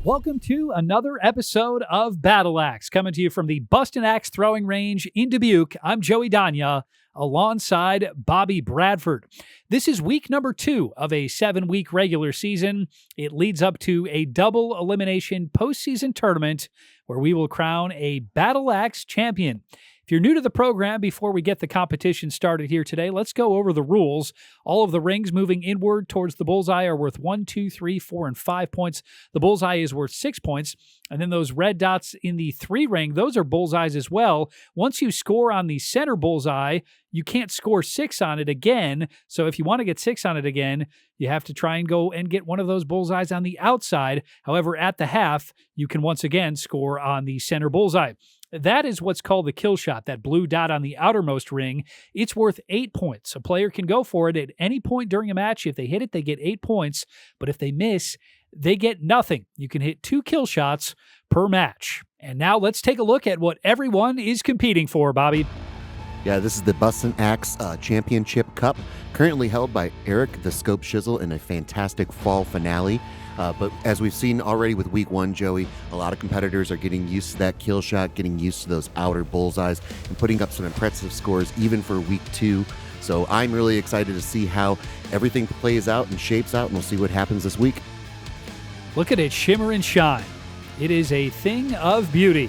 Welcome to another episode of Battle Axe, coming to you from the Bustin' Axe Throwing Range in Dubuque. I'm Joey Danya, alongside Bobby Bradford. This is week number 2 of a 7-week regular season. It leads up to a double elimination postseason tournament where we will crown a Battle Axe champion. If you're new to the program, before we get the competition started here today, let's go over the rules. All of the rings moving inward towards the bullseye are worth 1, 2, 3, 4, and 5 points. The bullseye is worth 6 points. And then those red dots in the 3 ring, those are bullseyes as well. Once you score on the center bullseye, you can't score 6 on it again. So if you want to get 6 on it again, you have to try and go and get one of those bullseyes on the outside. However, at the half, you can once again score on the center bullseye. That is what's called the kill shot, that blue dot on the outermost ring. It's worth 8 points. A player can go for it at any point during a match. If they hit it, they get 8 points. But if they miss, they get nothing. You can hit 2 kill shots per match. And now let's take a look at what everyone is competing for, Bobby. Yeah, this is the Bustin' Axe Championship Cup, currently held by Eric the Scope Shizzle in a fantastic fall finale. But as we've seen already with week 1, Joey, a lot of competitors are getting used to that kill shot, getting used to those outer bullseyes, and putting up some impressive scores even for week 2. So I'm really excited to see how everything plays out and shapes out, and we'll see what happens this week. Look at it shimmer and shine. It is a thing of beauty.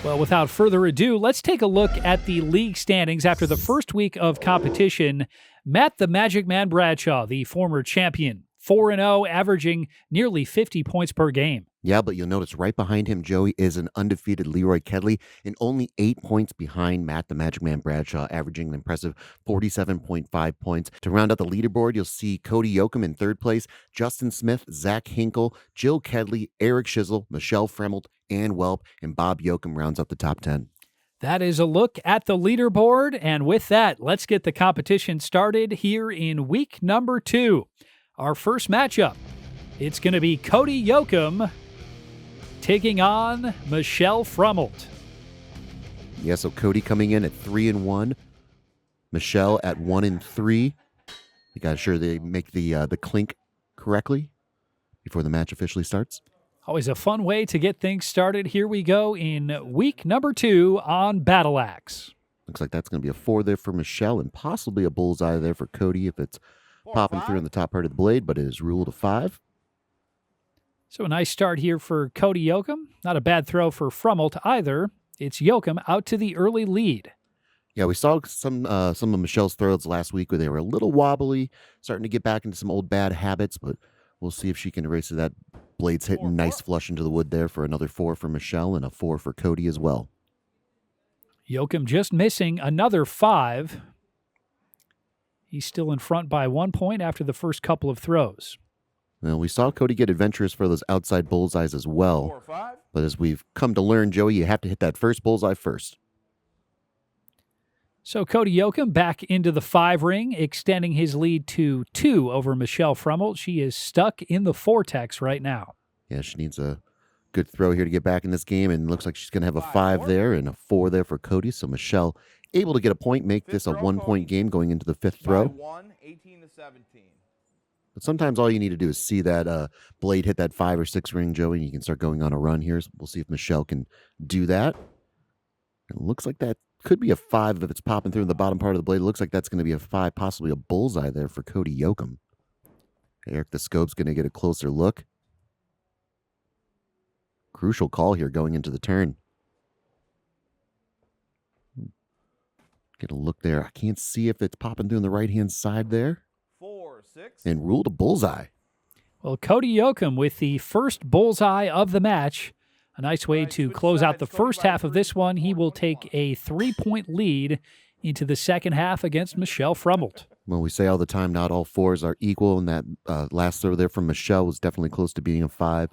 Well, without further ado, let's take a look at the league standings after the first week of competition. Matt the Magic Man Bradshaw, the former champion, 4-0, averaging nearly 50 points per game. Yeah, but you'll notice right behind him, Joey, is an undefeated Leroy Kedley, and only 8 points behind Matt the Magic Man Bradshaw, averaging an impressive 47.5 points. To round out the leaderboard, you'll see Cody Yoakum in 3rd place, Justin Smith, Zach Hinkle, Jill Kedley, Eric Shizzle, Michelle Fremelt, Ann Welp, and Bob Yoakum rounds up the top 10. That is a look at the leaderboard, and with that, let's get the competition started here in week number 2. Our first matchup, it's going to be Cody Yoakum taking on Michelle Fremelt. Yeah, so Cody coming in at 3-1, Michelle at 1-3. You got to sure they make the clink correctly before the match officially starts. Always a fun way to get things started. Here we go in week number 2 on Battle Axe. Looks like that's going to be a 4 there for Michelle and possibly a bullseye there for Cody if it's popping through on the top part of the blade, but it is ruled a 5. So a nice start here for Cody Yoakum. Not a bad throw for Fremelt either. It's Yoakum out to the early lead. Yeah, we saw some of Michelle's throws last week where they were a little wobbly, starting to get back into some old bad habits, but we'll see if she can erase that. Blade's hitting nice flush into the wood there for another 4 for Michelle and a 4 for Cody as well. Yoakum just missing another 5. He's still in front by 1 point after the first couple of throws. Well, we saw Cody get adventurous for those outside bullseyes as well. But as we've come to learn, Joey, you have to hit that first bullseye first. So Cody Yoakum back into the 5 ring, extending his lead to 2 over Michelle Fremelt. She is stuck in the vortex right now. Yeah, she needs a good throw here to get back in this game, and looks like she's going to have a 5 there and a 4 there for Cody. So Michelle able to get a point, make this a 1-point game going into the 5th throw. 18-17. But sometimes all you need to do is see that blade hit that 5 or 6 ring, Joey, and you can start going on a run here. So we'll see if Michelle can do that. It looks like that could be a 5 if it's popping through the bottom part of the blade. It looks like that's going to be a 5, possibly a bullseye there for Cody Yoakum. Eric the Scope's going to get a closer look. Crucial call here going into the turn. Get a look there. I can't see if it's popping through on the right-hand side there. 4, 6. And ruled a bullseye. Well, Cody Yoakum with the first bullseye of the match. A nice way to close out the first half of this one. He will take a 3-point lead into the second half against Michelle Fremelt. Well, we say all the time, not all 4s are equal, and that last throw there from Michelle was definitely close to being a 5.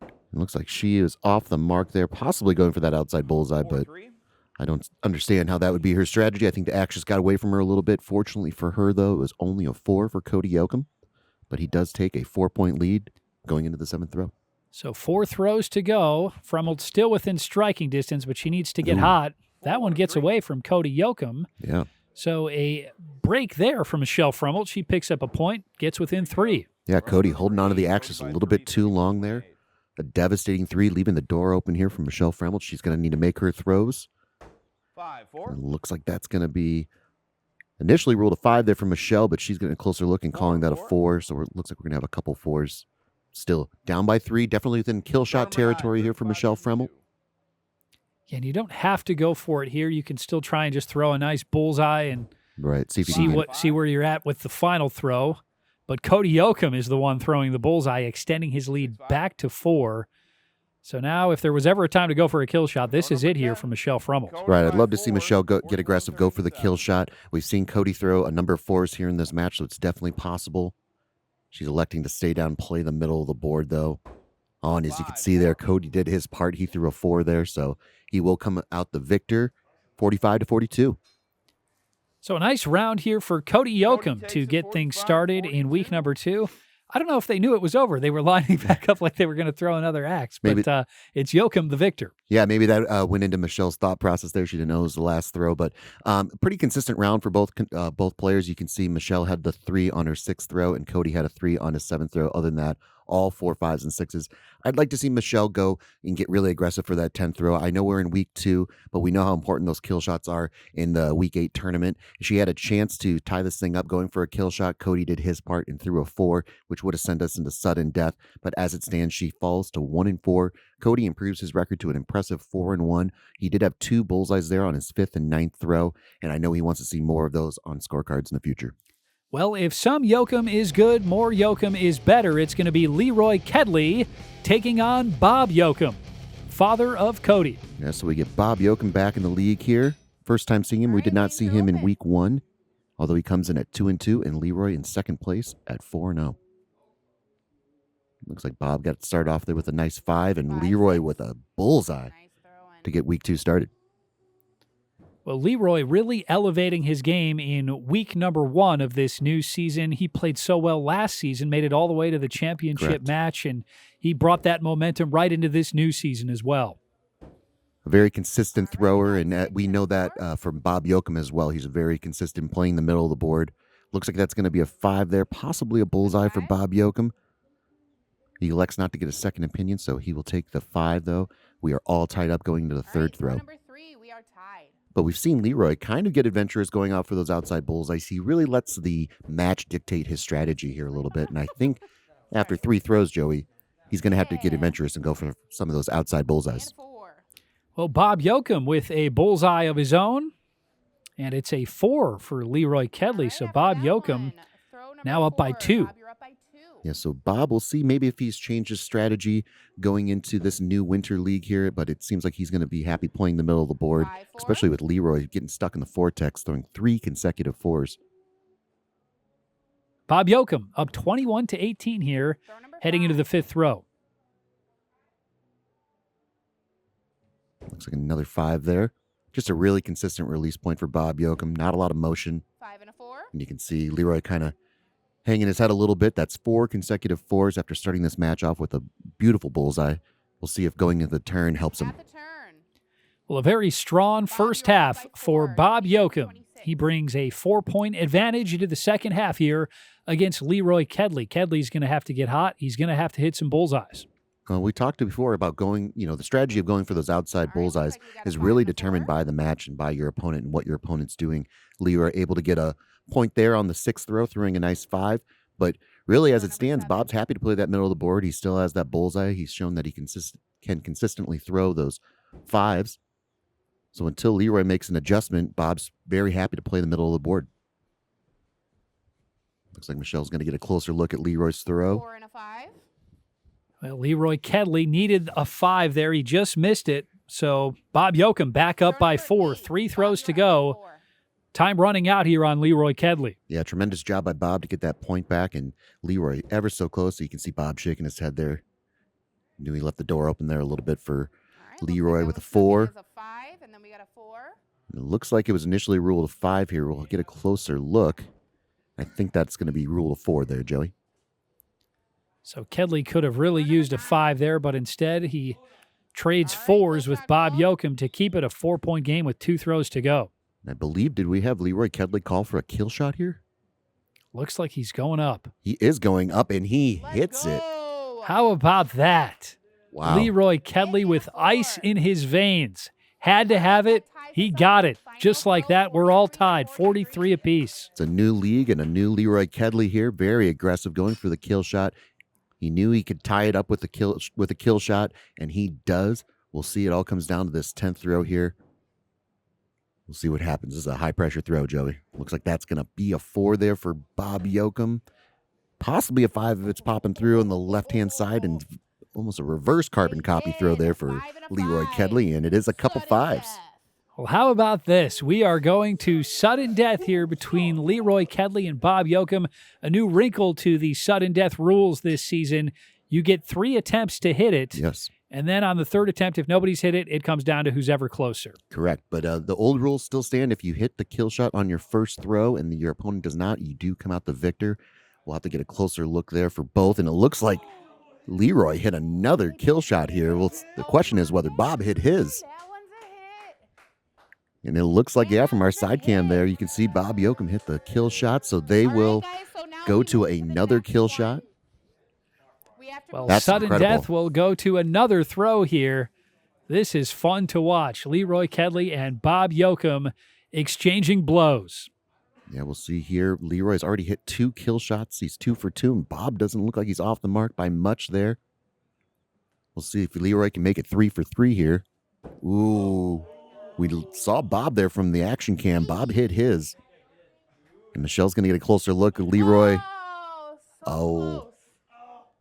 It looks like she is off the mark there, possibly going for that outside bullseye, but I don't understand how that would be her strategy. I think the axe just got away from her a little bit. Fortunately for her, though, it was only a 4 for Cody Yoakum, but he does take a 4-point lead going into the 7th throw. So 4 throws to go. Fremelt still within striking distance, but she needs to get hot. That one gets away from Cody Yoakum. Yeah. So a break there for Michelle Fremelt. She picks up a point, gets within 3. Yeah, Cody holding on to the axe just a little bit too long there. A devastating 3, leaving the door open here for Michelle Fremel. She's going to need to make her throws. 5-4. And it looks like that's going to be initially ruled a 5 there for Michelle, but she's getting a closer look and calling that a 4. So it looks like we're going to have a couple 4s. Still down by 3, definitely within kill shot territory here for Michelle Fremel. Yeah, and you don't have to go for it here. You can still try and just throw a nice bullseye and Right. See if you can see where you're at with the final throw. But Cody Yoakum is the one throwing the bullseye, extending his lead back to 4. So now, if there was ever a time to go for a kill shot, this is it here for Michelle Fremel. Right, I'd love to see Michelle get aggressive, go for the kill shot. We've seen Cody throw a number of 4s here in this match, so it's definitely possible. She's electing to stay down, play the middle of the board, though. Oh, and as you can see there, Cody did his part. He threw a 4 there, so he will come out the victor, 45-42. So a nice round here for Cody Yoakum to get things started in week number 2. I don't know if they knew it was over. They were lining back up like they were going to throw another axe, but it's Yoakum the victor. Yeah, maybe that went into Michelle's thought process there. She didn't know it was the last throw, but pretty consistent round for both players. You can see Michelle had the 3 on her 6th throw, and Cody had a 3 on his 7th throw. Other than that, all 4, 5s, and 6s. I'd like to see Michelle go and get really aggressive for that 10th throw. I know we're in week 2, but we know how important those kill shots are in the week 8 tournament. She had a chance to tie this thing up going for a kill shot. Cody did his part and threw a 4, which would have sent us into sudden death. But as it stands, she falls to 1-4. Cody improves his record to an impressive 4-1. He did have 2 bullseyes there on his 5th and 9th throw, and I know he wants to see more of those on scorecards in the future. Well, if some Yoakum is good, more Yoakum is better. It's going to be Leroy Kedley taking on Bob Yoakum, father of Cody. Yeah, so we get Bob Yoakum back in the league here. First time seeing him. We did not see him in week 1, although he comes in at 2-2, and Leroy in second place at 4-0. Looks like Bob got started off there with a nice 5, and Leroy with a bullseye to get week 2 started. Well, Leroy really elevating his game in week number 1 of this new season. He played so well last season, made it all the way to the championship match, and he brought that momentum right into this new season as well. A very consistent thrower, and we know that from Bob Yoakum as well. He's very consistent playing the middle of the board. Looks like that's going to be a 5 there, possibly a bullseye for Bob Yoakum. He elects not to get a second opinion, so he will take the 5, though. We are all tied up going into the 3rd throw. Number 3, we are tied. But we've seen Leroy kind of get adventurous going out for those outside bullseyes. He really lets the match dictate his strategy here a little bit. And I think after 3 throws, Joey, he's going to have to get adventurous and go for some of those outside bullseyes. Well, Bob Yoakum with a bullseye of his own. And it's a 4 for Leroy Kedley. So Bob Yoakum now up by 2. Yeah, so Bob, we'll see maybe if he's changed his strategy going into this new winter league here, but it seems like he's going to be happy playing the middle of the board, especially with Leroy getting stuck in the vortex, throwing 3 consecutive 4s. Bob Yoakum up 21-18 here, heading into the 5th throw. Looks like another 5 there. Just a really consistent release point for Bob Yoakum. Not a lot of motion. 5 and a 4. And you can see Leroy kind of hanging his head a little bit. That's 4 consecutive 4s after starting this match off with a beautiful bullseye. We'll see if going into the turn helps him. Well, a very strong first half for Bob Yoakum. He brings a 4-point advantage into the second half here against Leroy Kedley. Kedley's going to have to get hot. He's going to have to hit some bullseyes. We talked before about going, the strategy of going for those outside bullseyes is really determined by the match and by your opponent and what your opponent's doing. Leroy able to get a point there on the 6th throw, throwing a nice 5. But really, as it stands, Bob's happy to play that middle of the board. He still has that bullseye. He's shown that he can consistently throw those 5s. So until Leroy makes an adjustment, Bob's very happy to play the middle of the board. Looks like Michelle's going to get a closer look at Leroy's throw. 4 and a 5. Well, Leroy Kedley needed a 5 there. He just missed it. So Bob Yoakum back up by 4. 3 throws to go. Time running out here on Leroy Kedley. Yeah, tremendous job by Bob to get that point back, and Leroy ever so close. So you can see Bob shaking his head there. Knew he left the door open there a little bit for Leroy with a 4. It looks like it was initially ruled a 5 here. We'll get a closer look. I think that's going to be rule of 4 there, Joey. So Kedley could have really used a 5 there, but instead he trades 4s with Bob Yoakum to keep it a 4-point game with 2 throws to go. I believe, did we have Leroy Kedley call for a kill shot here? Looks like he's going up. He is going up, and he hits it. How about that? Wow. Leroy Kedley with ice in his veins. Had to have it. He got it. Just like that, we're all tied, 43 apiece. It's a new league and a new Leroy Kedley here. Very aggressive, going for the kill shot. He knew he could tie it up with a kill shot, and he does. We'll see. It all comes down to this 10th throw here. We'll see what happens. This is a high-pressure throw, Joey. Looks like that's going to be a 4 there for Bob Yoakum. Possibly a 5 if it's popping through on the left-hand side, and almost a reverse carbon copy throw there for Leroy Kedley, and it is a couple 5s. Well, how about this? We are going to sudden death here between Leroy Kedley and Bob Yoakum. A new wrinkle to the sudden death rules this season. You get 3 attempts to hit it. Yes. And then on the 3rd attempt, if nobody's hit it, it comes down to who's ever closer. Correct. But the old rules still stand. If you hit the kill shot on your first throw and your opponent does not, you do come out the victor. We'll have to get a closer look there for both. And it looks like Leroy hit another kill shot here. Well, the question is whether Bob hit his. And it looks like, yeah, from our side cam there, you can see Bob Yoakum hit the kill shot. So they will go to another kill shot. Well, That's sudden incredible. death will go to another throw here. This is fun to watch. Leroy Kedley and Bob Yoakum exchanging blows. Yeah, we'll see here. Leroy's already hit 2 kill shots. He's 2 for 2, and Bob doesn't look like he's off the mark by much there. We'll see if Leroy can make it 3 for 3 here. Ooh, we saw Bob there from the action cam. Bob hit his. And Michelle's going to get a closer look at Leroy. Oh.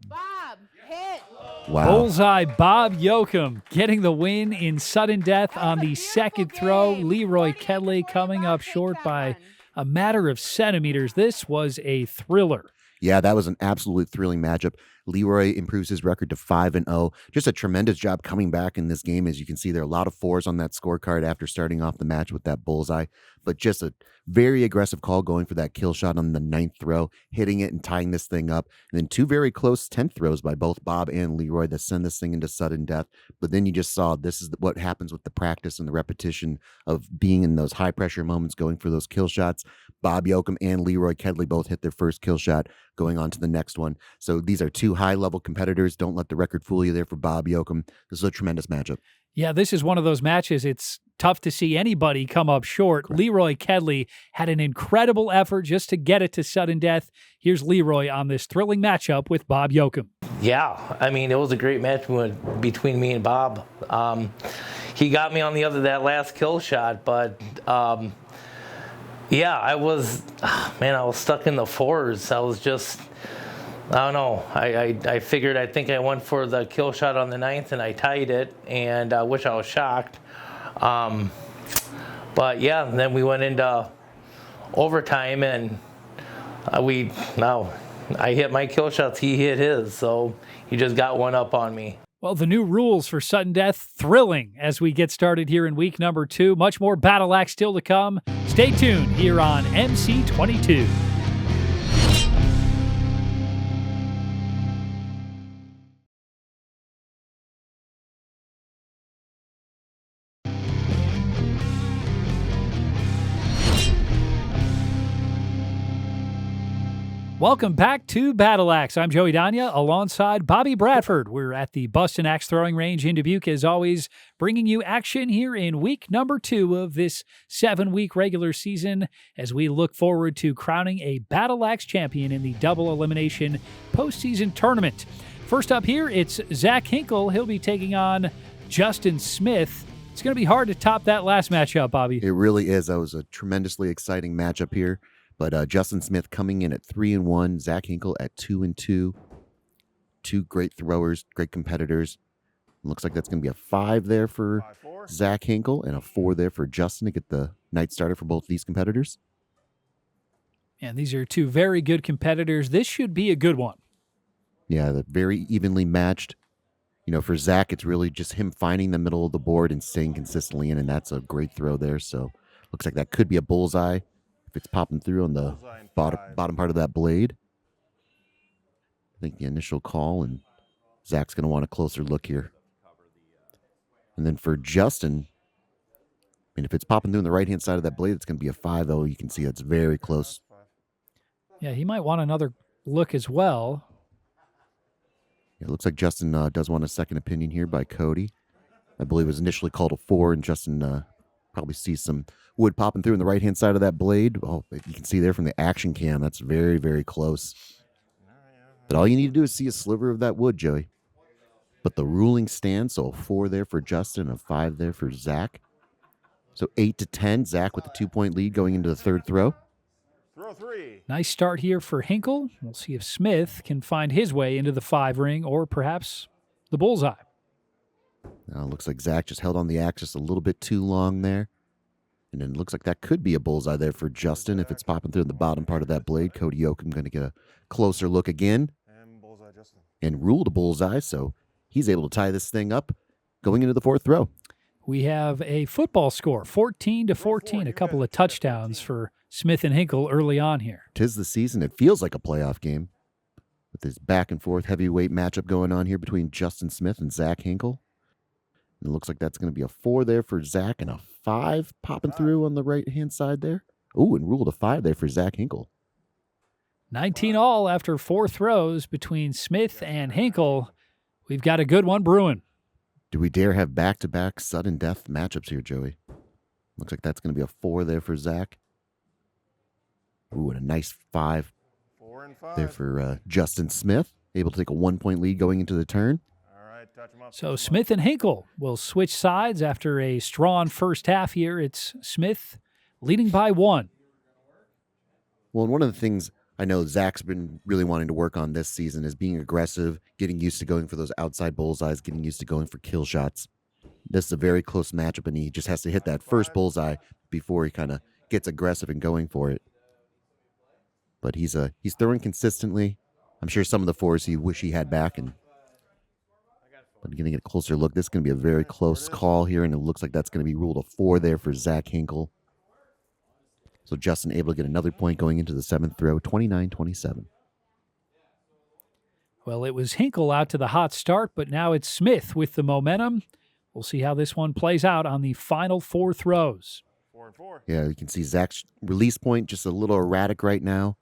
Bob, hit. Wow. Bullseye Bob Yoakum getting the win in sudden death on the 2nd throw. Leroy Kedley coming up short by a matter of centimeters. This was a thriller. Yeah, that was an absolute thrilling matchup. Leroy improves his record to 5-0. Just a tremendous job coming back in this game. As you can see, there are a lot of 4s on that scorecard after starting off the match with that bullseye. But just a very aggressive call going for that kill shot on the 9th throw, hitting it and tying this thing up. And then 2 very close 10th throws by both Bob and Leroy that send this thing into sudden death. But then you just saw this is what happens with the practice and the repetition of being in those high-pressure moments, going for those kill shots. Bob Yoakum and Leroy Kedley both hit their first kill shot, going on to the next one. So these are 2 high-level competitors. Don't let the record fool you there for Bob Yoakum. This is a tremendous matchup. Yeah, this is one of those matches. It's tough to see anybody come up short. Correct. Leroy Kedley had an incredible effort just to get it to sudden death. Here's Leroy on this thrilling matchup with Bob Yoakum. Yeah, I mean, it was a great match between me and Bob. He got me on that last kill shot, but yeah, I was stuck in the 4s. I was just, I don't know. I figured, I think I went for the kill shot on the 9th and I tied it, and which I was shocked. But yeah, then we went into overtime, and I hit my kill shots, he hit his, so he just got one up on me. Well, the new rules for sudden death, thrilling as we get started here in week number 2. Much more Battle Axe still to come. Stay tuned here on MC22. Welcome back to Battle Axe. I'm Joey Danya alongside Bobby Bradford. We're at the Bustin' Axe Throwing Range in Dubuque, as always, bringing you action here in week number 2 of this 7-week regular season as we look forward to crowning a Battle Axe champion in the double elimination postseason tournament. First up here, it's Zach Hinkle. He'll be taking on Justin Smith. It's going to be hard to top that last matchup, Bobby. It really is. That was a tremendously exciting matchup here. But Justin Smith coming in at 3-1, Zach Hinkle at 2-2. 2 great throwers, great competitors. Looks like that's going to be a 5 there for 5-4. Zach Hinkle and a 4 there for Justin to get the night started for both these competitors. And these are 2 very good competitors. This should be a good one. Yeah, they're very evenly matched. You know, for Zach, it's really just him finding the middle of the board and staying consistently in, and that's a great throw there. So looks like that could be a bullseye if it's popping through on the Bullseye and bottom part of that blade. I think the initial call, and Zach's going to want a closer look here. And then for Justin, I mean, if it's popping through on the right-hand side of that blade, it's going to be a 5, though. You can see that's very close. Yeah, he might want another look as well. It looks like Justin does want a second opinion here by Cody. I believe it was initially called a 4, and Justin probably sees some wood popping through on the right-hand side of that blade. Oh, you can see there from the action cam, that's very, very close. But all you need to do is see a sliver of that wood, Joey. But the ruling stands, so a 4 there for Justin, a 5 there for Zach. So 8-10, Zach with the 2-point lead going into the third throw. Throw 3. Nice start here for Hinkle. We'll see if Smith can find his way into the 5 ring or perhaps the bullseye. Now, looks like Zach just held on the axe just a little bit too long there. And then it looks like that could be a bullseye there for Justin if it's popping through the bottom part of that blade. Cody Yoakum going to get a closer look again. And bullseye, Justin. And ruled a bullseye, so he's able to tie this thing up going into the fourth throw. We have a football score, 14-14, a couple of touchdowns for Smith and Hinkle early on here. 'Tis the season. It feels like a playoff game with this back-and-forth heavyweight matchup going on here between Justin Smith and Zach Hinkle. And it looks like that's going to be a 4 there for Zach and a 5 popping through on the right-hand side there. Ooh, and ruled a 5 there for Zach Hinkle. 19 all after 4 throws between Smith and Hinkle. We've got a good one brewing. Do we dare have back-to-back sudden death matchups here, Joey? Looks like that's going to be a 4 there for Zach. Ooh, and a nice 5 4 and 5. there for Justin Smith. Able to take a 1-point lead going into the turn. All right, touch him up. So Smith and Hinkle will switch sides after a strong first half here. It's Smith leading by 1. Well, and one of the things I know Zach's been really wanting to work on this season is being aggressive, getting used to going for those outside bullseyes, getting used to going for kill shots. This is a very close matchup, and he just has to hit that first bullseye before he kind of gets aggressive and going for it. But he's throwing consistently. I'm sure some of the 4s he wish he had back, but going to get a closer look. This is going to be a very close call here, and it looks like that's going to be ruled a 4 there for Zach Hinkle. So Justin able to get another point going into the 7th throw, 29-27. Well, it was Hinkle out to the hot start, but now it's Smith with the momentum. We'll see how this one plays out on the final 4 throws. 4 and 4. Yeah, you can see Zach's release point just a little erratic right now.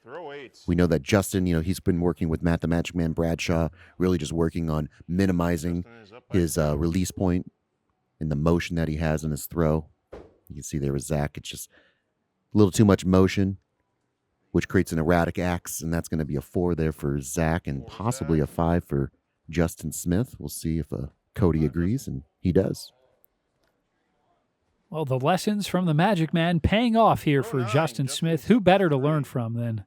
Throw 8. We know that Justin, he's been working with Matt the Magic Man Bradshaw, really just working on minimizing Justin is up by his release point and the motion that he has in his throw. You can see there with Zach, it's just a little too much motion, which creates an erratic axe, and that's going to be a 4 there for Zach and possibly a 5 for Justin Smith. We'll see if Cody agrees, and he does. Well, the lessons from the Magic Man paying off here for Justin Smith. Who better to learn from than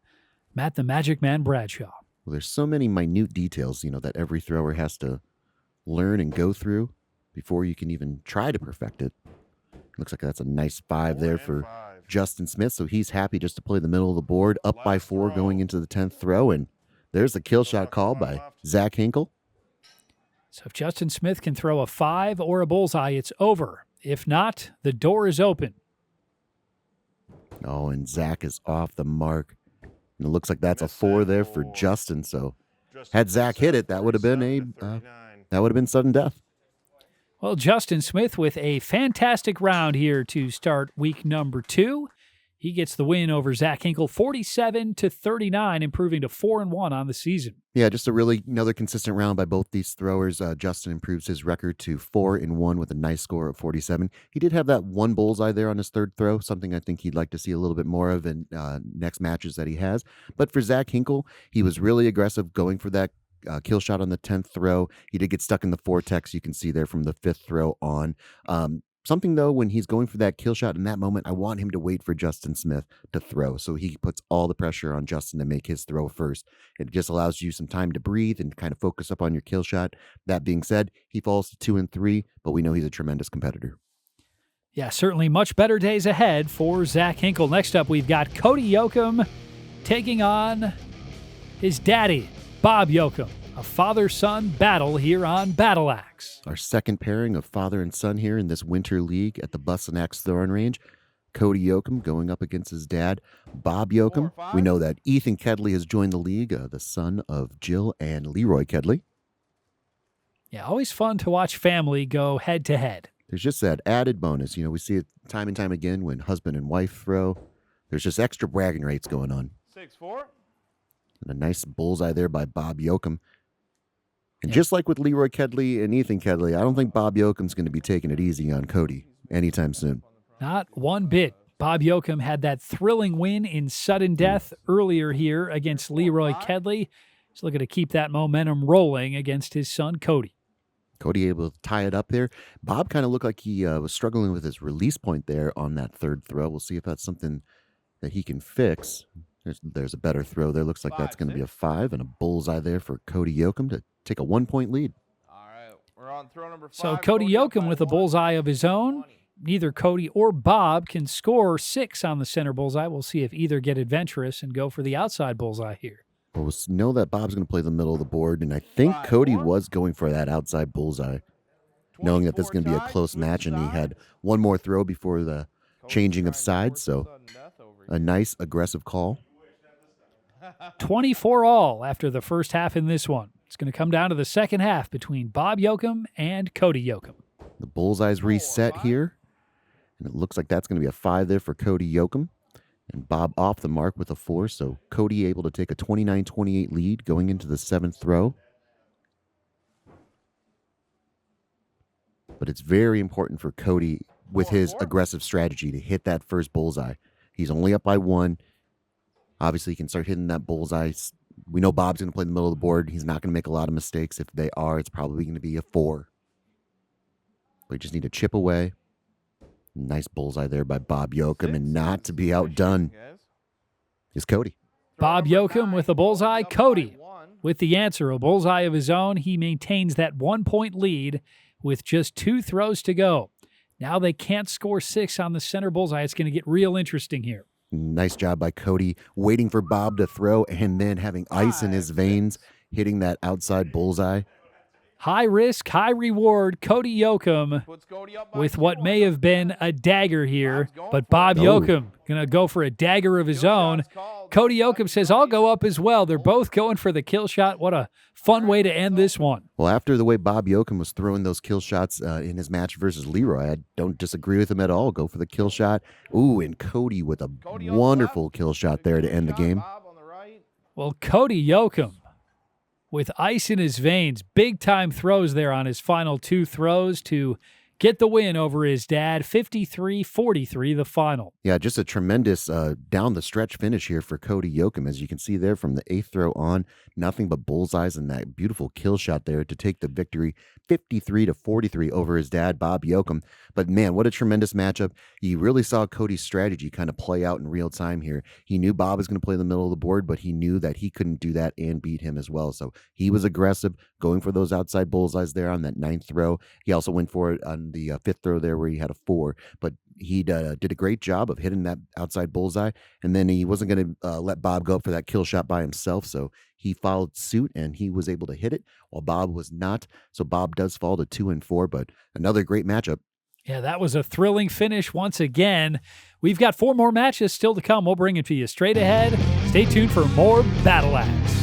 Matt the Magic Man Bradshaw? Well, there's so many minute details, that every thrower has to learn and go through before you can even try to perfect it. Looks like that's a nice 5 there for Justin Smith, so he's happy just to play the middle of the board, up by 4 going into the 10th throw, and there's the kill shot call by Zach Hinkle. So if Justin Smith can throw a 5 or a bullseye, it's over. If not, the door is open. Oh, and Zach is off the mark. And it looks like that's a 4 there for Justin, so had Zach hit it, that would have been sudden death. Well, Justin Smith with a fantastic round here to start week number 2. He gets the win over Zach Hinkle, 47-39, improving to 4-1 on the season. Yeah, just another consistent round by both these throwers. Justin improves his record to 4-1 with a nice score of 47. He did have that 1 bullseye there on his 3rd throw, something I think he'd like to see a little bit more of in next matches that he has. But for Zach Hinkle, he was really aggressive going for that kill shot on the 10th throw. He did get stuck in the vortex, you can see there from the 5th throw on. Something, though, when he's going for that kill shot in that moment, I want him to wait for Justin Smith to throw. So he puts all the pressure on Justin to make his throw first. It just allows you some time to breathe and kind of focus up on your kill shot. That being said, he falls to 2 and 3, but we know he's a tremendous competitor. Yeah, certainly much better days ahead for Zach Hinkle. Next up, we've got Cody Yoakum taking on his daddy, Bob Yoakum. A father-son battle here on Battle Axe. Our second pairing of father and son here in this winter league at the Bussin' Axe Throwing Range. Cody Yoakum going up against his dad, Bob Yoakum. We know that Ethan Kedley has joined the league, the son of Jill and Leroy Kedley. Yeah, always fun to watch family go head-to-head. There's just that added bonus. We see it time and time again when husband and wife throw. There's just extra bragging rights going on. 6-4. And a nice bullseye there by Bob Yoakum. And just like with Leroy Kedley and Ethan Kedley, I don't think Bob Yoakum's going to be taking it easy on Cody anytime soon. Not one bit. Bob Yoakum had that thrilling win in sudden death earlier here against Leroy Kedley. He's looking to keep that momentum rolling against his son, Cody. Cody able to tie it up there. Bob kind of looked like he was struggling with his release point there on that third throw. We'll see if that's something that he can fix. There's a better throw there. Looks like that's going to be a 5 and a bullseye there for Cody Yoakum to take a 1-point lead. All right, we're on throw number 5. So Cody Yoakum with a bullseye of his own. Neither Cody or Bob can score 6 on the center bullseye. We'll see if either get adventurous and go for the outside bullseye here. Well, we know that Bob's going to play the middle of the board, and I think Cody was going for that outside bullseye, knowing that this is going to be a close match, and he had one more throw before the changing of sides, so a nice aggressive call. 24 all after the first half in this one. It's going to come down to the second half between Bob Yoakum and Cody Yoakum. The bullseye's reset here, and it looks like that's going to be a 5 there for Cody Yoakum. And Bob off the mark with a 4, so Cody able to take a 29-28 lead going into the 7th throw. But it's very important for Cody with his aggressive strategy to hit that first bullseye. He's only up by 1. Obviously, he can start hitting that bullseye. We know Bob's going to play in the middle of the board. He's not going to make a lot of mistakes. If they are, it's probably going to be a 4. But you just need to chip away. Nice bullseye there by Bob Yoakum, and not to be outdone is Cody. Bob Yoakum with a bullseye. Cody with the answer, a bullseye of his own. He maintains that 1-point lead with just 2 throws to go. Now they can't score 6 on the center bullseye. It's going to get real interesting here. Nice job by Cody, waiting for Bob to throw and then having ice in his veins, hitting that outside bullseye. High risk, high reward. Cody Yoakum with what may have been a dagger here, but Bob Yoakum going to go for a dagger of his own. Cody Yoakum says, I'll go up as well. They're both going for the kill shot. What a fun way to end this one. Well, after the way Bob Yoakum was throwing those kill shots in his match versus Leroy, I don't disagree with him at all. Go for the kill shot. Ooh, and Cody with a wonderful kill shot there to end the game. Well, Cody Yoakum with ice in his veins, big-time throws there on his final 2 throws to get the win over his dad, 53-43 the final. Yeah, just a tremendous down-the-stretch finish here for Cody Yoakum. As you can see there from the 8th throw on, nothing but bullseyes and that beautiful kill shot there to take the victory 53-43 over his dad, Bob Yoakum. But man, what a tremendous matchup. You really saw Cody's strategy kind of play out in real time here. He knew Bob was going to play in the middle of the board, but he knew that he couldn't do that and beat him as well. So he was aggressive, going for those outside bullseyes there on that 9th throw. He also went for it on the 5th throw there where he had a 4, but he did a great job of hitting that outside bullseye, and then he wasn't going to let Bob go up for that kill shot by himself, so he followed suit, and he was able to hit it, while Bob was not. So Bob does fall to 2-4, but another great matchup. Yeah, that was a thrilling finish once again. We've got 4 more matches still to come. We'll bring it to you straight ahead. Stay tuned for more Battle Axe.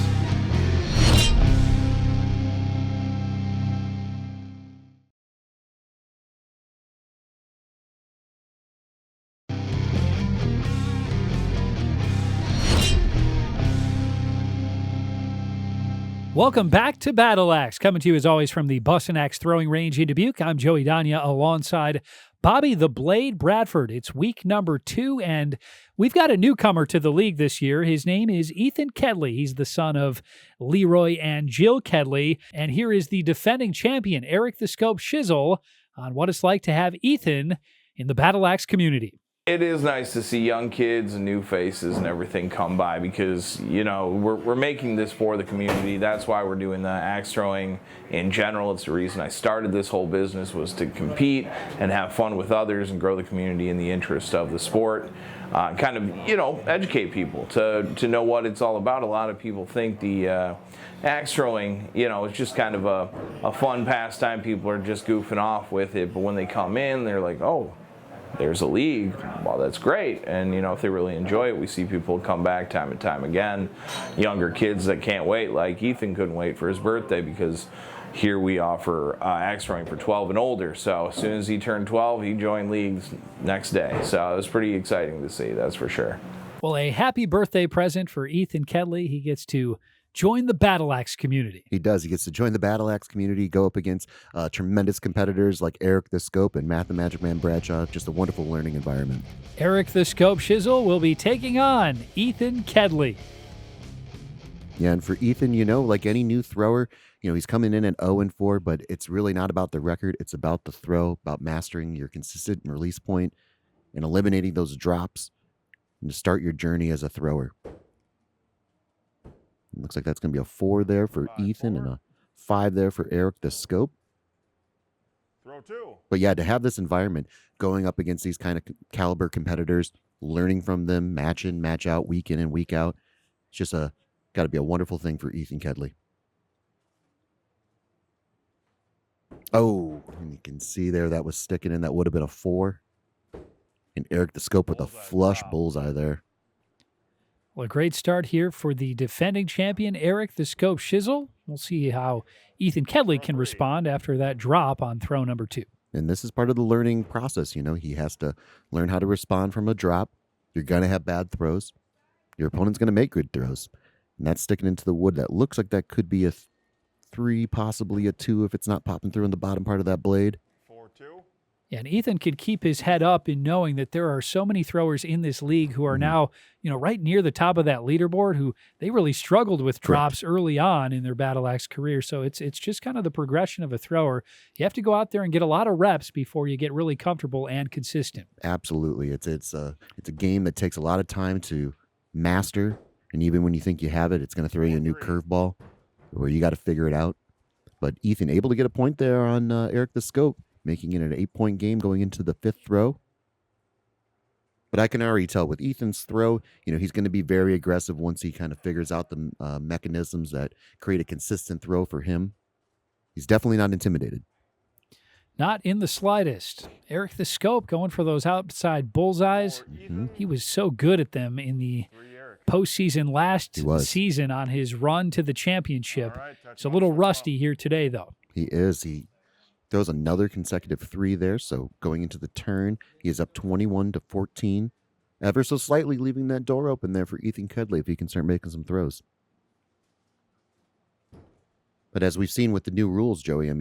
Welcome back to Battle Axe. Coming to you as always from the Bustin' Axe Throwing Range in Dubuque. I'm Joey Danya alongside Bobby the Blade Bradford. It's week number 2, and we've got a newcomer to the league this year. His name is Ethan Kedley. He's the son of Leroy and Jill Kedley. And here is the defending champion, Eric the Scope Shizzle, on what it's like to have Ethan in the Battle Axe community. It is nice to see young kids and new faces and everything come by because, you know, we're making this for the community. That's why we're doing the axe throwing in general. It's the reason I started this whole business, was to compete and have fun with others and grow the community in the interest of the sport. Kind of, you know, educate people to know what it's all about. A lot of people think the axe throwing, you know, it's just kind of a fun pastime. People are just goofing off with it. But when they come in, they're like, oh, there's a league. Well, that's great. And, you know, if they really enjoy it, we see people come back time and time again. Younger kids that can't wait, like Ethan couldn't wait for his birthday because here we offer axe throwing for 12 and older. So as soon as he turned 12, he joined leagues next day. So it was pretty exciting to see, that's for sure. Well, a happy birthday present for Ethan Kedley. He gets to join the Battle Axe community. He does. He gets to join the Battle Axe community, go up against tremendous competitors like Eric the Scope and Matt the Magic Man Bradshaw. Just a wonderful learning environment. Eric the Scope Shizzle will be taking on Ethan Kedley. Yeah, and for Ethan, like any new thrower, he's coming in at 0-4, but it's really not about the record. It's about the throw, about mastering your consistent release point and eliminating those drops and to start your journey as a thrower. It looks like that's going to be a 4 there for Ethan and a 5 there for Eric the Scope. Throw 2. But yeah, to have this environment going up against these kind of caliber competitors, learning from them, match in, match out, week in and week out, it's just got to be a wonderful thing for Ethan Kedley. Oh, and you can see there that was sticking in. That would have been a 4. And Eric the Scope with a flush bullseye there. Well, a great start here for the defending champion, Eric the Scope Shizzle. We'll see how Ethan Kedley can respond after that drop on throw number 2. And this is part of the learning process. He has to learn how to respond from a drop. You're going to have bad throws. Your opponent's going to make good throws. And that's sticking into the wood. That looks like that could be a 3, possibly a 2 if it's not popping through in the bottom part of that blade. 4-2. Yeah, and Ethan could keep his head up in knowing that there are so many throwers in this league who are now, right near the top of that leaderboard, who they really struggled with drops early on in their Battle Axe career. So it's just kind of the progression of a thrower. You have to go out there and get a lot of reps before you get really comfortable and consistent. Absolutely. It's a game that takes a lot of time to master. And even when you think you have it, it's going to throw you a new curveball where you got to figure it out. But Ethan able to get a point there on Eric the Scope, making it an 8-point game going into the 5th throw. But I can already tell with Ethan's throw, he's going to be very aggressive once he kind of figures out the mechanisms that create a consistent throw for him. He's definitely not intimidated. Not in the slightest. Eric the Scope going for those outside bullseyes. He was so good at them in the postseason last season on his run to the championship. He's a little rusty here today, though. He is. He throws another consecutive 3 there, so going into the turn, he is up 21-14. Ever so slightly leaving that door open there for Ethan Kedley if he can start making some throws. But as we've seen with the new rules, Joey,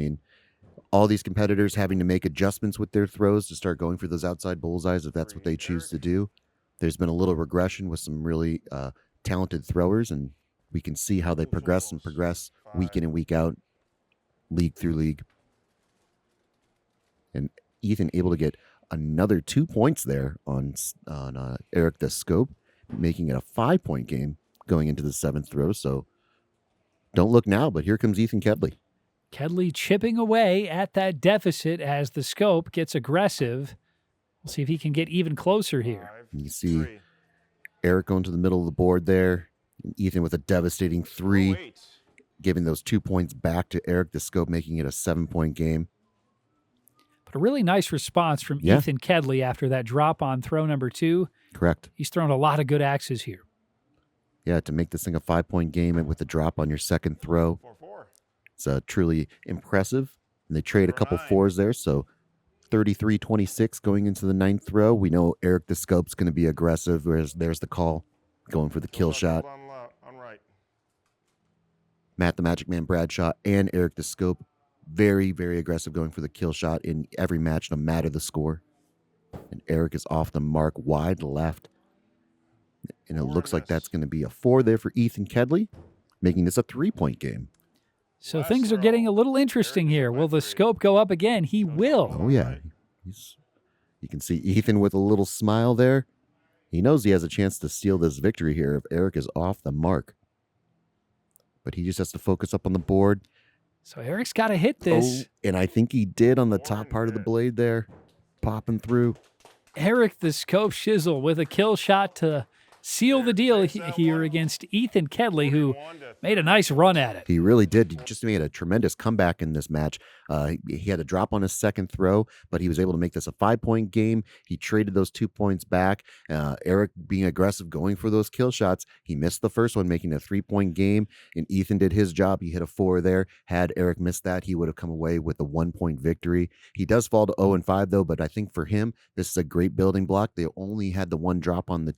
all these competitors having to make adjustments with their throws to start going for those outside bullseyes if that's what they choose to do. There's been a little regression with some really talented throwers, and we can see how they progress week in and week out, league through league. And Ethan able to get another 2 points there on Eric the Scope, making it a 5-point game going into the 7th throw. So don't look now, but here comes Ethan Kedley. Kedley chipping away at that deficit as the Scope gets aggressive. We'll see if he can get even closer here. You see Eric going to the middle of the board there. And Ethan with a devastating 3, giving those 2 points back to Eric the Scope, making it a 7-point game. But a really nice response from Ethan Kedley after that drop on throw number 2. Correct. He's thrown a lot of good axes here. Yeah, to make this thing a 5-point game and with a drop on your second throw. 4-4. It's truly impressive. And they trade a couple 4s there, so 33-26 going into the 9th throw. We know Eric the Scope's going to be aggressive, whereas there's the call, going for the kill shot. On right. Matt the Magic Man Bradshaw and Eric the Scope, very, very aggressive going for the kill shot in every match, no matter the score. And Eric is off the mark, wide left. And it looks like that's going to be a 4 there for Ethan Kedley, making this a 3-point game. So things are getting a little interesting here. Will the Scope go up again? He will. Oh, yeah. You can see Ethan with a little smile there. He knows he has a chance to steal this victory here if Eric is off the mark. But he just has to focus up on the board. So Eric's got to hit this. Oh, and I think he did on the top part of the blade there, popping through. Eric the Scope Shizzle with a kill shot to seal the deal here against Ethan Kedley, who made a nice run at it. He really did. He just made a tremendous comeback in this match. He had a drop on his second throw, but he was able to make this a 5-point game. He traded those 2 points back. Eric being aggressive, going for those kill shots. He missed the first one, making a 3-point game, and Ethan did his job. He hit a 4 there. Had Eric missed that, he would have come away with a 1-point victory. He does fall to 0-5 though, but I think for him, this is a great building block. They only had the 1 drop on the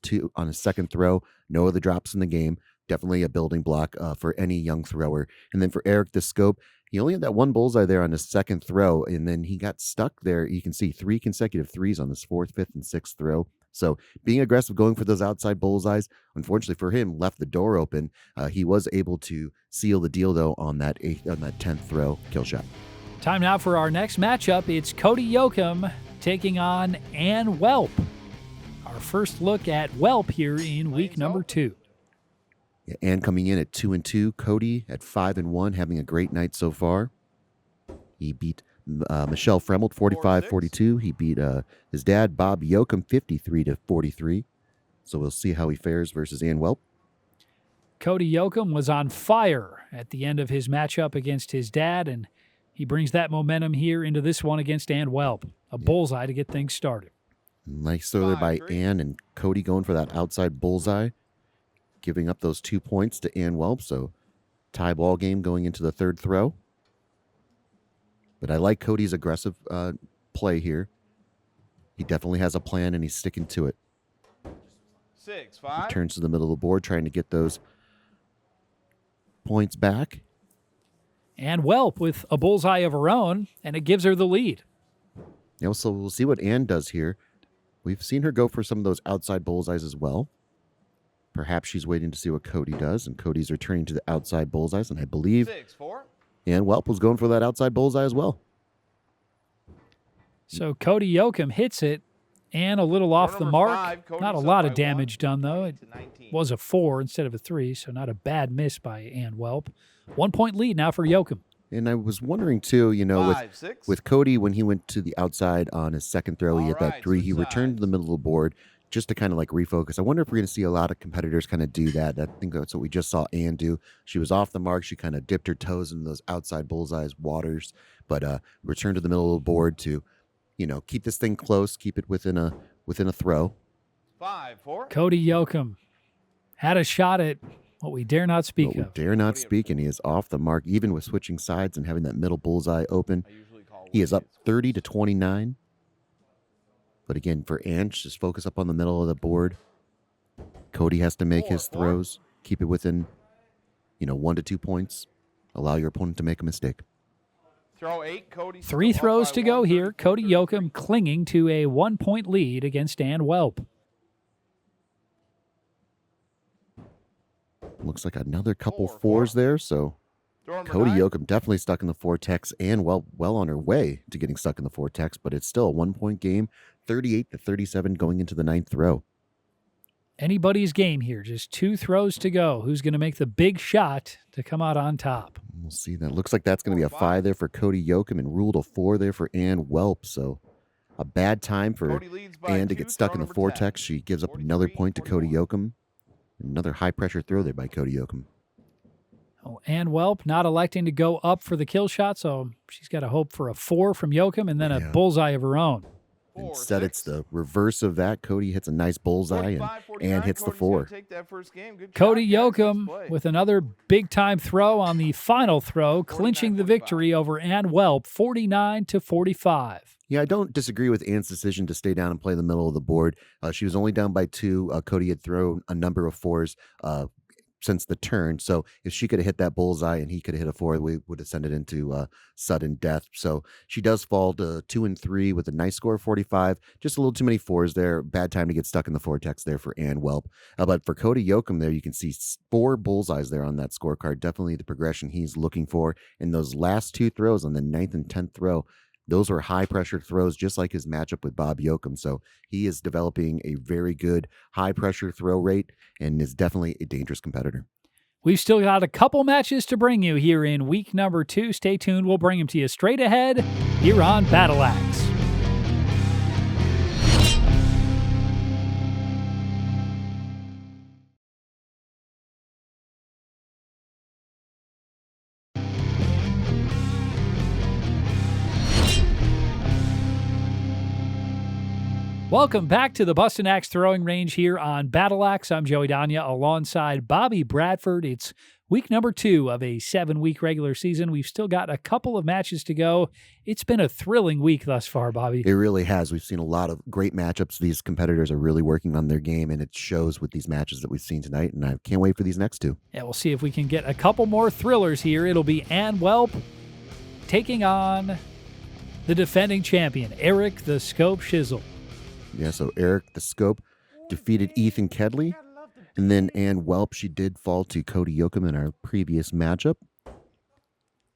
second second throw. No other drops in the game. Definitely a building block for any young thrower. And then for Eric the Scope, he only had that one bullseye there on his second throw, and then he got stuck there. You can see 3 consecutive threes on this 4th, 5th, and 6th throw. So being aggressive, going for those outside bullseyes, unfortunately for him, left the door open. He was able to seal the deal, though, on that 10th throw kill shot. Time now for our next matchup. It's Cody Yoakum taking on Ann Welp. Our first look at Welp here in week number 2. Yeah, Ann coming in at 2-2. Cody at 5-1, having a great night so far. He beat Michelle Fremelt 45-42. He beat his dad, Bob Yoakum, 53-43. So we'll see how he fares versus Ann Welp. Cody Yoakum was on fire at the end of his matchup against his dad, and he brings that momentum here into this one against Ann Welp. A bullseye to get things started. Nice throw there by Ann, and Cody going for that outside bullseye, giving up those 2 points to Ann Welp. So tie ball game going into the third throw. But I like Cody's aggressive play here. He definitely has a plan, and he's sticking to it. 6-5. Turns to the middle of the board, trying to get those points back. And Welp with a bullseye of her own, and it gives her the lead. So we'll see what Ann does here. We've seen her go for some of those outside bullseyes as well. Perhaps she's waiting to see what Cody does, and Cody's returning to the outside bullseyes, and I believe 6-4. Ann Welp was going for that outside bullseye as well. So Cody Yoakum hits it, and a little off the number mark. 5, Cody's Not a up lot by of damage 1, done, though. It 20-19. was a 4 instead of a 3, so not a bad miss by Ann Welp. 1 point lead now for Yoakum. And I was wondering, too, 5-6. with Cody, when he went to the outside on his second throw, he hit All that right, 3. He switch returned to the middle of the board just to kind of like refocus. I wonder if we're going to see a lot of competitors kind of do that. I think that's what we just saw Ann do. She was off the mark. She kind of dipped her toes in those outside bullseyes waters, but returned to the middle of the board to, keep this thing close, keep it within a throw. 5-4. Cody Yoakum had a shot at what we dare not speak But we of. dare not speak, and he is off the mark, even with switching sides and having that middle bullseye open. He is up 30-29. But again, for Ann, just focus up on the middle of the board. Cody has to make his 4-4. throws, keep it within, 1 to 2 points. Allow your opponent to make a mistake. Throw 8. Cody. 3 still up throws by to go 1, here. Cody 34-33. Yoakum clinging to a 1 point lead against Ann Welp. Looks like another couple 4-4. fours there, so Throw number Cody 9. Yoakum definitely stuck in the vortex and well on her way to getting stuck in the vortex, but it's still a 1 point game, 38-37 going into the 9th throw. Anybody's game here. Just 2 throws to go. Who's going to make the big shot to come out on top? We'll see that. Looks like that's going to be a 5 there for Cody Yoakum and ruled a 4 there for Ann Welp. So a bad time for Cody leads by Ann to 2, get stuck throw in the number 10. vortex. She gives up another point to Cody 43-41. Yoakum. Another high-pressure throw there by Cody Yoakum. Oh, Ann Welp not electing to go up for the kill shot, so she's got to hope for a 4 from Yoakum and then a Yeah. bullseye of her own. Instead, it's the reverse of that. Cody hits a nice bullseye, and 45-49. Ann hits the Cody's gonna 4. take that first game. Good Cody job, guys. Nice Yoakum play. with another big-time throw on the final throw, clinching the 49-45. victory over Ann Welp, 49-45. Yeah, I don't disagree with Ann's decision to stay down and play the middle of the board. She was only down by 2. Cody had thrown a number of 4s since the turn. So if she could have hit that bullseye and he could have hit a 4, we would have sent it into sudden death. So she does fall to 2 and 3 with a nice score of 45. Just a little too many 4s there. Bad time to get stuck in the vortex there for Ann Welp. But for Cody Yoakum there, you can see 4 bullseyes there on that scorecard. Definitely the progression he's looking for. And those last 2 throws on the 9th and 10th throw, those were high-pressure throws, just like his matchup with Bob Yoakum. So he is developing a very good high-pressure throw rate and is definitely a dangerous competitor. We've still got a couple matches to bring you here in week number 2. Stay tuned. We'll bring them to you straight ahead here on Battle Axe. Welcome back to the Bustin' Axe Throwing Range here on Battle Axe. I'm Joey Danya alongside Bobby Bradford. It's Week number 2 of a 7-week regular season. We've still got a couple of matches to go. It's been a thrilling week thus far, Bobby. It really has. We've seen a lot of great matchups. These competitors are really working on their game, and it shows with these matches that we've seen tonight, and I can't wait for these next two. Yeah, we'll see if we can get a couple more thrillers here. It'll be Ann Welp taking on the defending champion, Eric the Scope Shizzle. Yeah, so Eric the Scope defeated Ethan Kedley. And then Ann Welp, she did fall to Cody Yoakum in our previous matchup.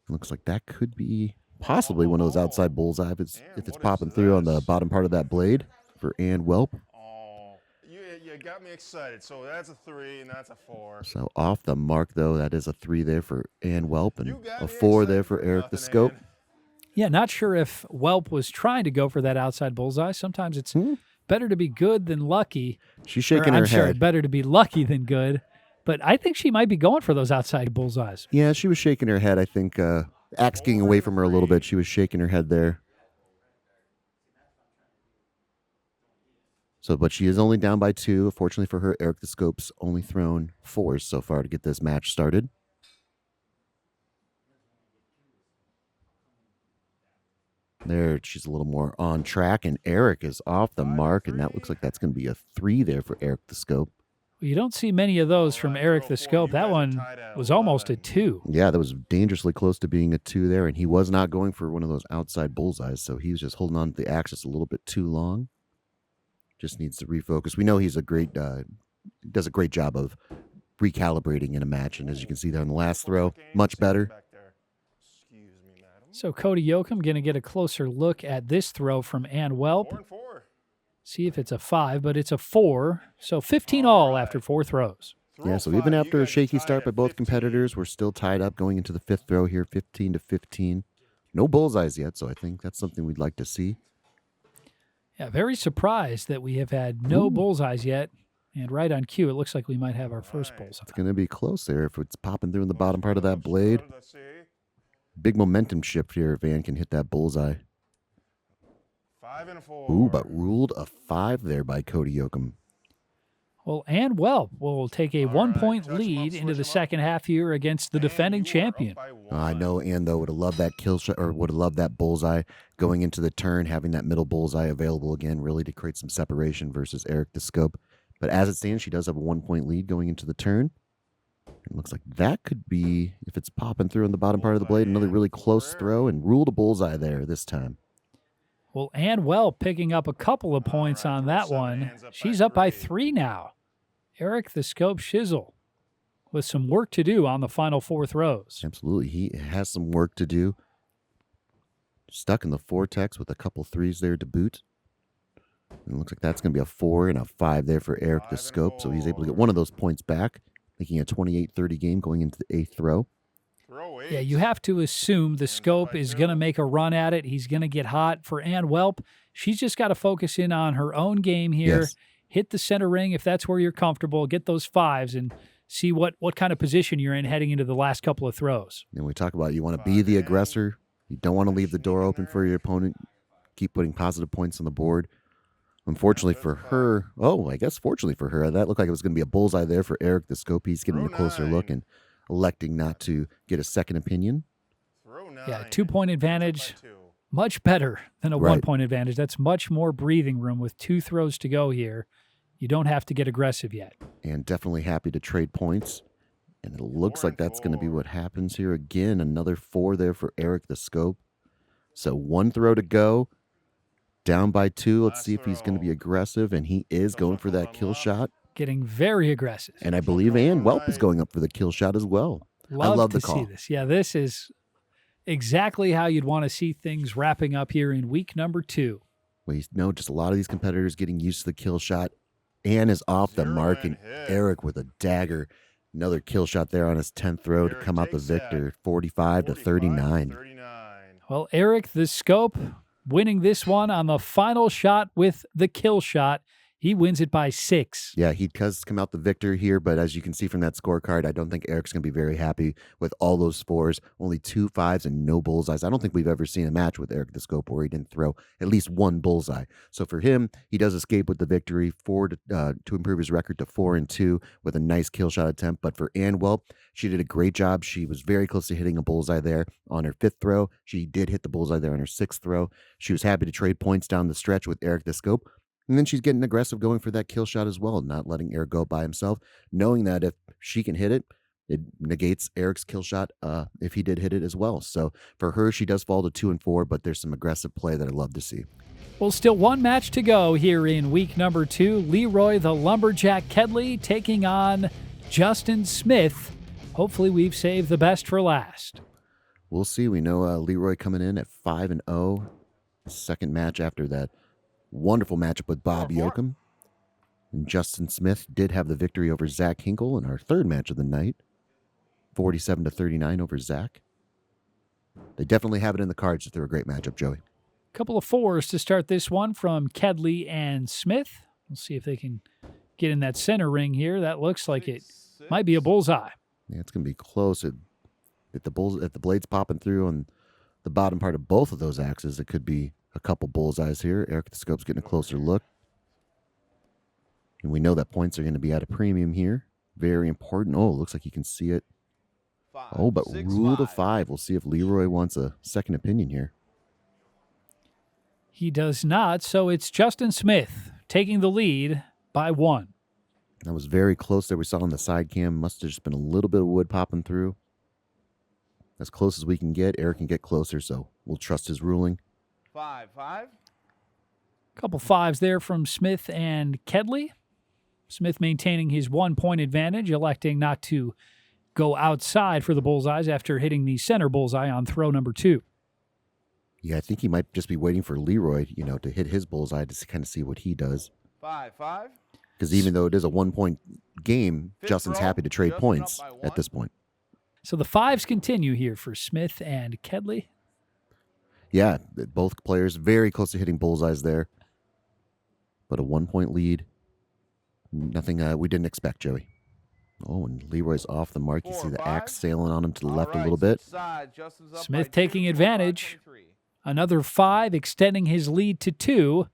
Looks like that could be possibly one of those outside bullseye if it's popping through on the bottom part of that blade for Ann Welp. Oh, you got me excited. So that's a 3 and that's a 4. So off the mark, though, that is a 3 there for Ann Welp and a 4 there for Eric the Scope. Yeah, not sure if Welp was trying to go for that outside bullseye. Sometimes it's better to be good than lucky. She's shaking her I'm sorry, head. better to be lucky than good. But I think she might be going for those outside bullseyes. Yeah, she was shaking her head. I think Axe getting away from her a little bit. She was shaking her head there. So, but she is only down by 2. Fortunately for her, Eric the Scope's only thrown 4s so far to get this match started. There, she's a little more on track, and Eric is off the mark, and that looks like that's going to be a 3 there for Eric the Scope. Well, you don't see many of those from Eric the Scope. That one was almost a 2. Yeah, that was dangerously close to being a 2 there, and he was not going for one of those outside bullseyes, so he was just holding on to the axe just a little bit too long. Just needs to refocus. We know he's a great, does a great job of recalibrating in a match, and as you can see there in the last throw, much better. So Cody Yoakum going to get a closer look at this throw from Ann Welp. 4 and 4. See if it's a 5, but it's a 4. So 15 all after 4 throws. Yeah, so even after a shaky start by both competitors, we're still tied up going into the 5th throw here, 15-15. No bullseyes yet, so I think that's something we'd like to see. Yeah, very surprised that we have had no bullseyes yet. And right on cue, it looks like we might have our first bullseye. It's going to be close there if it's popping through in the bottom part of that blade. Big momentum shift here if Van can hit that bullseye. 5 and a 4. Ooh, but ruled a 5 there by Cody Yoakum. Well, Ann Welp will take a 1-point lead into the second half here against the defending champion. I know Ann, though, would have loved that kill shot, or would have loved that bullseye going into the turn, having that middle bullseye available again, really to create some separation versus Eric the Scope. But as it stands, she does have a 1-point lead going into the turn. It looks like that could be, if it's popping through on the bottom part of the blade, another really close throw, and ruled a bullseye there this time. Well, Ann Welp picking up a couple of points on that one. She's up by 3 now. Eric the Scope Shizzle with some work to do on the final 4 throws. Absolutely. He has some work to do. Stuck in the vortex with a couple 3s there to boot. And it looks like that's going to be a 4 and a 5 there for Eric the Scope, so he's able to get one of those points back, making a 28-30 game going into the 8th throw. Yeah, you have to assume the Scope is going to make a run at it. He's going to get hot. For Ann Welp, she's just got to focus in on her own game here. Yes. Hit the center ring if that's where you're comfortable. Get those 5s and see what kind of position you're in heading into the last couple of throws. And we talk about you want to be the aggressor. You don't want to leave the door open for your opponent. Keep putting positive points on the board. Unfortunately for her, fortunately for her, that looked like it was going to be a bullseye there for Eric the Scope. He's getting a closer look and electing not to get a second opinion. Yeah, 2-point advantage, much better than a Right. 1-point advantage. That's much more breathing room with 2 throws to go here. You don't have to get aggressive yet. And definitely happy to trade points. And it looks like that's going to be what happens here again. Another 4 there for Eric the Scope. So 1 throw to go. Down by 2. Let's see if he's going to be aggressive. And he is going for that kill shot. Getting very aggressive. And I believe Ann Welp is going up for the kill shot as well. I love the call. See this. Yeah, this is exactly how you'd want to see things wrapping up here in week number 2. Well, you know, just a lot of these competitors getting used to the kill shot. Ann is off the mark, and Eric with a dagger. Another kill shot there on his 10th throw to come out the victor, 45-39. Well, Eric the Scope winning this one on the final shot with the kill shot. He wins it by 6. Yeah, he does come out the victor here, but as you can see from that scorecard, I don't think Eric's going to be very happy with all those 4s, only 2 5s and no bullseyes. I don't think we've ever seen a match with Eric the Scope where he didn't throw at least 1 bullseye. So for him, he does escape with the victory, to improve his record to 4-2 with a nice kill shot attempt. But for Anwell, she did a great job. She was very close to hitting a bullseye there on her 5th throw. She did hit the bullseye there on her 6th throw. She was happy to trade points down the stretch with Eric the Scope. And then she's getting aggressive going for that kill shot as well, not letting Eric go by himself, knowing that if she can hit it, it negates Eric's kill shot if he did hit it as well. So for her, she does fall to 2 and 4, but there's some aggressive play that I love to see. Well, still one match to go here in week number 2. Leroy the Lumberjack Kedley taking on Justin Smith. Hopefully we've saved the best for last. We'll see. We know Leroy coming in at 5-0. Second match after that wonderful matchup with Bob Yoakum. And Justin Smith did have the victory over Zach Hinkle in our 3rd match of the night, 47-39 over Zach. They definitely have it in the cards that they're a great matchup, Joey. Couple of 4s to start this one from Kedley and Smith. We'll see if they can get in that center ring here. That looks like it might be a bullseye. Yeah, it's going to be close. If the blade's popping through on the bottom part of both of those axes, it could be a couple bullseyes here. Eric the Scope's getting a closer look. And we know that points are going to be at a premium here. Very important. Oh, it looks like you can see it. But rule to 5. We'll see if Leroy wants a second opinion here. He does not, so it's Justin Smith taking the lead by 1. That was very close there. We saw on the side cam. Must have just been a little bit of wood popping through. As close as we can get. Eric can get closer, so we'll trust his ruling. 5-5. Couple 5s there from Smith and Kedley. Smith maintaining his 1-point advantage, electing not to go outside for the bullseyes after hitting the center bullseye on throw number 2. Yeah, I think he might just be waiting for Leroy, to hit his bullseye to kind of see what he does. 5-5. Because even though it is a 1-point game, Fifth Justin's throw, happy to trade Justin points up by 1. at this point. So the 5s continue here for Smith and Kedley. Yeah, both players very close to hitting bullseyes there. But a 1-point lead. Nothing we didn't expect, Joey. Oh, and Leroy's off the mark. You see the axe sailing on him to the left a little bit. Smith taking advantage. Another 5, extending his lead to 2.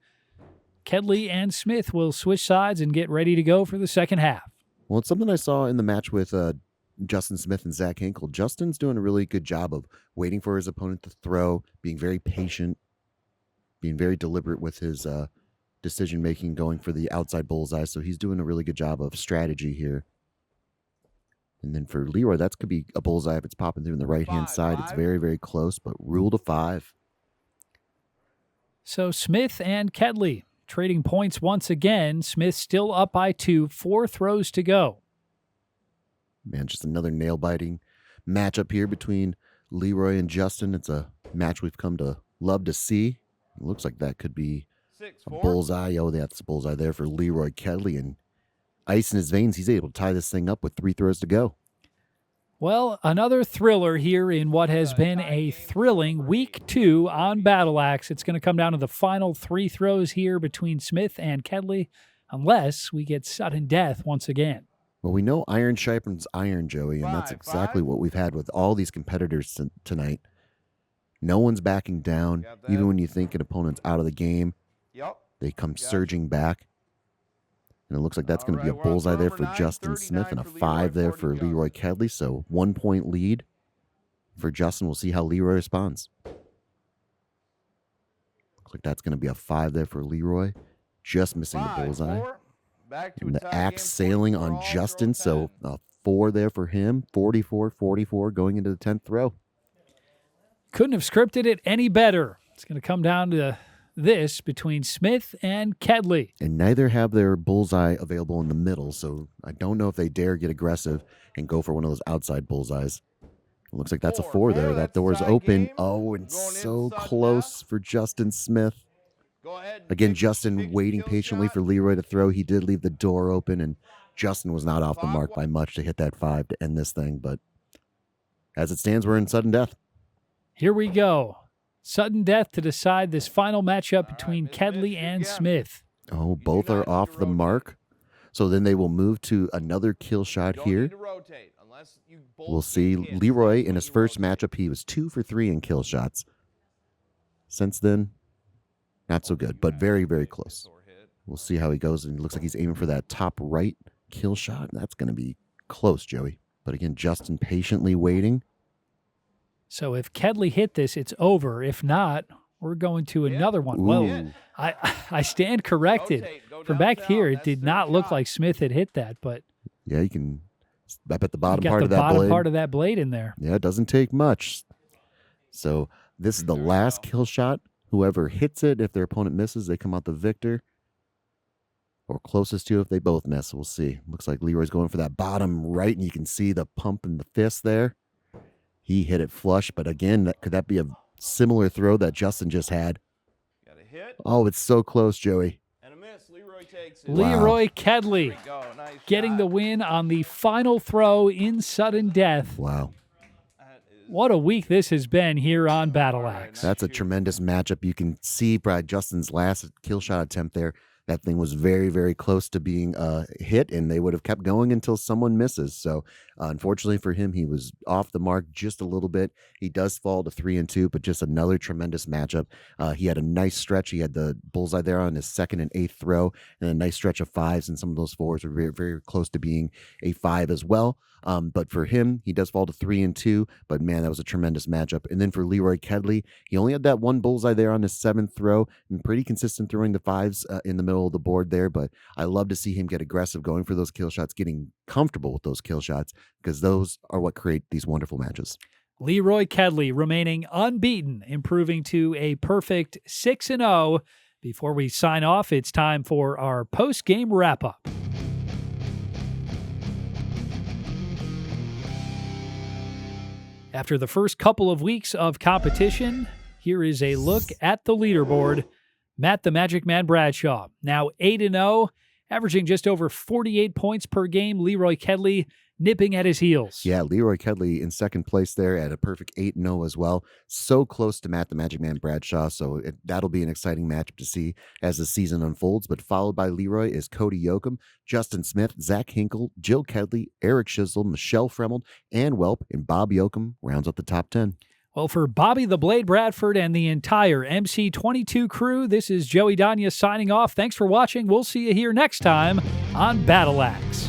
Kedley and Smith will switch sides and get ready to go for the second half. Well, it's something I saw in the match with Justin Smith and Zach Hinkle. Justin's doing a really good job of waiting for his opponent to throw, being very patient, being very deliberate with his decision-making, going for the outside bullseye. So he's doing a really good job of strategy here. And then for Leroy, that could be a bullseye if it's popping through on the right-hand side. It's very, very close, but rule to 5. So Smith and Kedley trading points once again. Smith still up by 2, 4 throws to go. Man, just another nail-biting matchup here between Leroy and Justin. It's a match we've come to love to see. It looks like that could be a bullseye. Oh, that's a bullseye there for Leroy Kedley. And ice in his veins, he's able to tie this thing up with 3 throws to go. Well, another thriller here in what has been a thrilling week 2 on Battle Axe. It's going to come down to the final 3 throws here between Smith and Kedley, unless we get sudden death once again. Well, we know iron sharpens iron, Joey, and that's exactly what we've had with all these competitors tonight. No one's backing down. Even when you think an opponent's out of the game, they come surging back. And it looks like that's going to be a bullseye there for Justin Smith and a 5 there for Leroy Kedley. So 1-point lead for Justin. We'll see how Leroy responds. Looks like that's going to be a 5 there for Leroy. Just missing the bullseye. And the axe sailing on Justin. So a 4 there for him. 44-44 going into the 10th throw. Couldn't have scripted it any better. It's going to come down to this between Smith and Kedley. And neither have their bullseye available in the middle, so I don't know if they dare get aggressive and go for one of those outside bullseyes. It looks like that's a 4 there. That door's open. Oh, and so close for Justin Smith. Again, Justin waiting patiently for Leroy to throw. He did leave the door open, and Justin was not off the mark by much to hit that 5 to end this thing. But as it stands, we're in sudden death. Here we go. Sudden death to decide this final matchup between Kedley and Smith. Oh, both are off the mark. So then they will move to another kill shot Don't here. need to rotate unless you both We'll see get hits. Leroy That's in when his you first rotate. matchup. He was 2 for 3 in kill shots. Since then, not so good, but very, very close. We'll see how he goes. And it looks like he's aiming for that top right kill shot. That's going to be close, Joey. But again, Justin patiently waiting. So if Kedley hit this, it's over. If not, we're going to another one. Well, Ooh. I stand corrected. Rotate, go From down back south. here, it That's did their not look shot. like Smith had hit that, but Yeah, you can up at the you bottom got part the of that bottom blade. part of that blade in there. Yeah, it doesn't take much. So this is the last kill shot. Whoever hits it, if their opponent misses, they come out the victor. Or closest to if they both miss. We'll see. Looks like Leroy's going for that bottom right, and you can see the pump in the fist there. He hit it flush, but again, could that be a similar throw that Justin just had? Got a hit Oh, it's so close, Joey. and a miss. Leroy takes it. Wow. Leroy There Kedley we go. Nice getting shot. the win on the final throw in sudden death. Wow. That is- What a week this has been here on Battle Axe. That's a tremendous matchup. You can see by Justin's last kill shot attempt there, that thing was very, very close to being hit, and they would have kept going until someone misses. So, unfortunately for him, he was off the mark just a little bit. He does fall to 3-2, but just another tremendous matchup. He had a nice stretch. He had the bullseye there on his second and eighth throw, and a nice stretch of fives, and some of those fours were very, very close to being a 5 as well. But for him, he does fall to 3-2. But man, that was a tremendous matchup. And then for Leroy Kedley, he only had that one bullseye there on his 7th throw, and pretty consistent throwing the 5s in the middle of the board there. But I love to see him get aggressive, going for those kill shots, getting comfortable with those kill shots, because those are what create these wonderful matches. Leroy Kedley remaining unbeaten, improving to a perfect 6-0. Before we sign off, it's time for our post-game wrap-up. After the first couple of weeks of competition, here is a look at the leaderboard. Matt the Magic Man Bradshaw, now 8-0, averaging just over 48 points per game. Leroy Kedley nipping at his heels. Yeah, Leroy Kedley in second place there at a perfect 8-0 as well. So close to Matt the Magic Man Bradshaw, so that'll be an exciting matchup to see as the season unfolds. But followed by Leroy is Cody Yoakum, Justin Smith, Zach Hinkle, Jill Kedley, Eric Schisel, Michelle Fremelt, and Welp, and Bob Yoakum rounds up the top 10. Well, for Bobby the Blade Bradford and the entire MC22 crew, this is Joey Danya signing off. Thanks for watching. We'll see you here next time on Battle Axe.